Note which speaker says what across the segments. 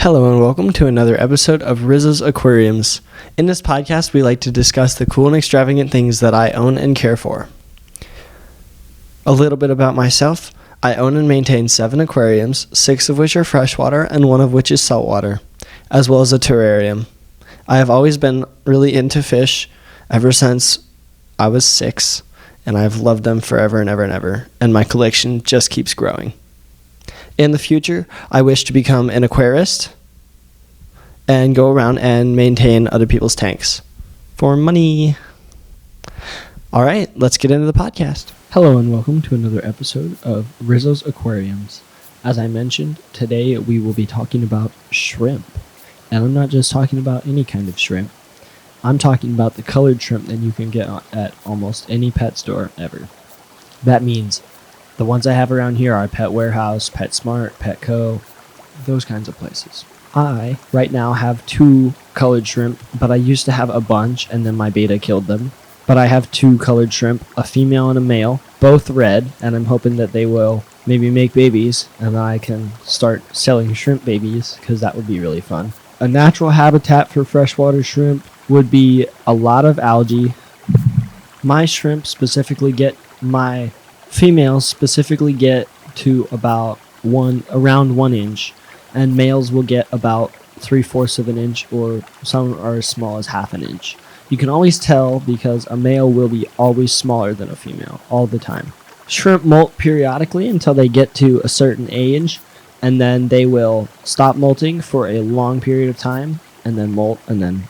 Speaker 1: Hello and welcome to another episode of Rizzo's Aquariums. In this podcast, we like to discuss the cool and extravagant things that I own and care for. A little bit about myself. I own and maintain 7 aquariums, 6 of which are freshwater and 1 of which is saltwater, as well as a terrarium. I have always been really into fish ever since I was 6, and I've loved them forever and ever and ever, and my collection just keeps growing. In the future, I wish to become an aquarist and go around and maintain other people's tanks for money. All right, let's get into the podcast. Hello and welcome to another episode of Rizzo's Aquariums. As I mentioned, today we will be talking about shrimp. And I'm not just talking about any kind of shrimp. I'm talking about the colored shrimp that you can get at almost any pet store ever. That means the ones I have around here are Pet Warehouse, PetSmart, Petco, those kinds of places. I, right now, have 2 colored shrimp, but I used to have a bunch, and then my beta killed them. But I have 2 colored shrimp, a female and a male, both red, and I'm hoping that they will maybe make babies, and I can start selling shrimp babies, because that would be really fun. A natural habitat for freshwater shrimp would be a lot of algae. My females specifically get to about around 1 inch, and males will get about 3/4 of an inch, or some are as small as half an inch. You can always tell because a male will be always smaller than a female all the time. Shrimp molt periodically until they get to a certain age, and then they will stop molting for a long period of time, and then molt, and then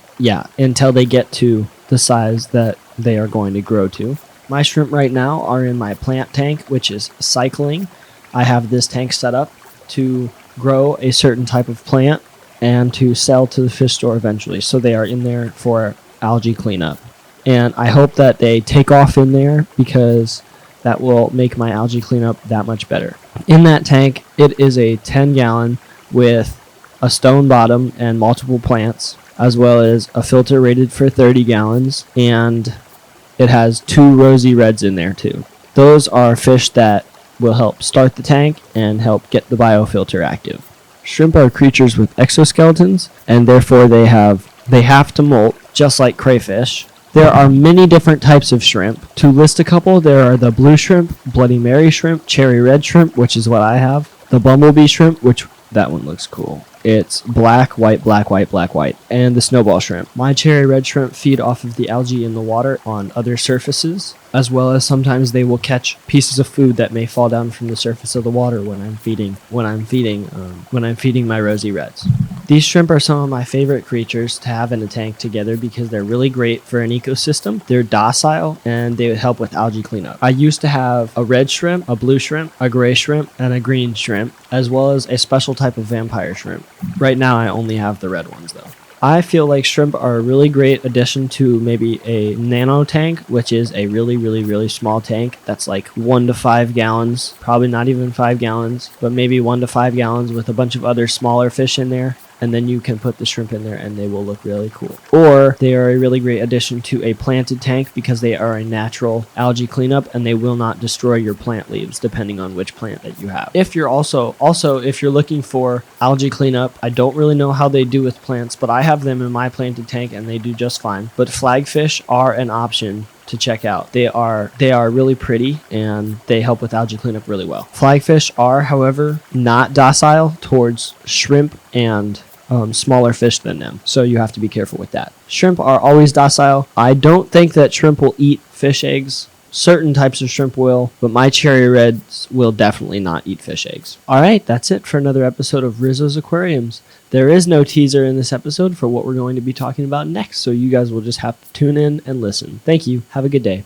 Speaker 1: until they get to the size that they are going to grow to. My shrimp right now are in my plant tank, which is cycling. I have this tank set up to grow a certain type of plant and to sell to the fish store eventually. So they are in there for algae cleanup. And I hope that they take off in there because that will make my algae cleanup that much better. In that tank, it is a 10-gallon with a stone bottom and multiple plants, as well as a filter rated for 30 gallons, and it has 2 rosy reds in there too. Those are fish that will help start the tank and help get the biofilter active. Shrimp are creatures with exoskeletons, and therefore they have to molt, just like crayfish. There are many different types of shrimp. To list a couple, there are the blue shrimp, Bloody Mary shrimp, cherry red shrimp, which is what I have, the bumblebee shrimp, which that one looks cool. It's black, white, black, white, black, white, and the snowball shrimp. My cherry red shrimp feed off of the algae in the water on other surfaces, as well as sometimes they will catch pieces of food that may fall down from the surface of the water when I'm feeding my rosy reds. These shrimp are some of my favorite creatures to have in a tank together because they're really great for an ecosystem. They're docile and they would help with algae cleanup. I used to have a red shrimp, a blue shrimp, a gray shrimp, and a green shrimp, as well as a special type of vampire shrimp. Right now I only have the red ones though. I feel like shrimp are a really great addition to maybe a nano tank, which is a really, really, really small tank that's like 1 to 5 gallons, probably not even 5 gallons, but maybe 1 to 5 gallons with a bunch of other smaller fish in there. And then you can put the shrimp in there and they will look really cool. Or they are a really great addition to a planted tank because they are a natural algae cleanup and they will not destroy your plant leaves depending on which plant that you have. If you're also if you're looking for algae cleanup, I don't really know how they do with plants, but I have them in my planted tank and they do just fine. But flagfish are an option to check out. They are really pretty and they help with algae cleanup really well. Flagfish are, however, not docile towards shrimp and smaller fish than them, so you have to be careful with that. Shrimp are always docile. I don't think that shrimp will eat fish eggs. Certain types of shrimp will, but my cherry reds will definitely not eat fish eggs. Alright, that's it for another episode of Rizzo's Aquariums. There is no teaser in this episode for what we're going to be talking about next, so you guys will just have to tune in and listen. Thank you. Have a good day.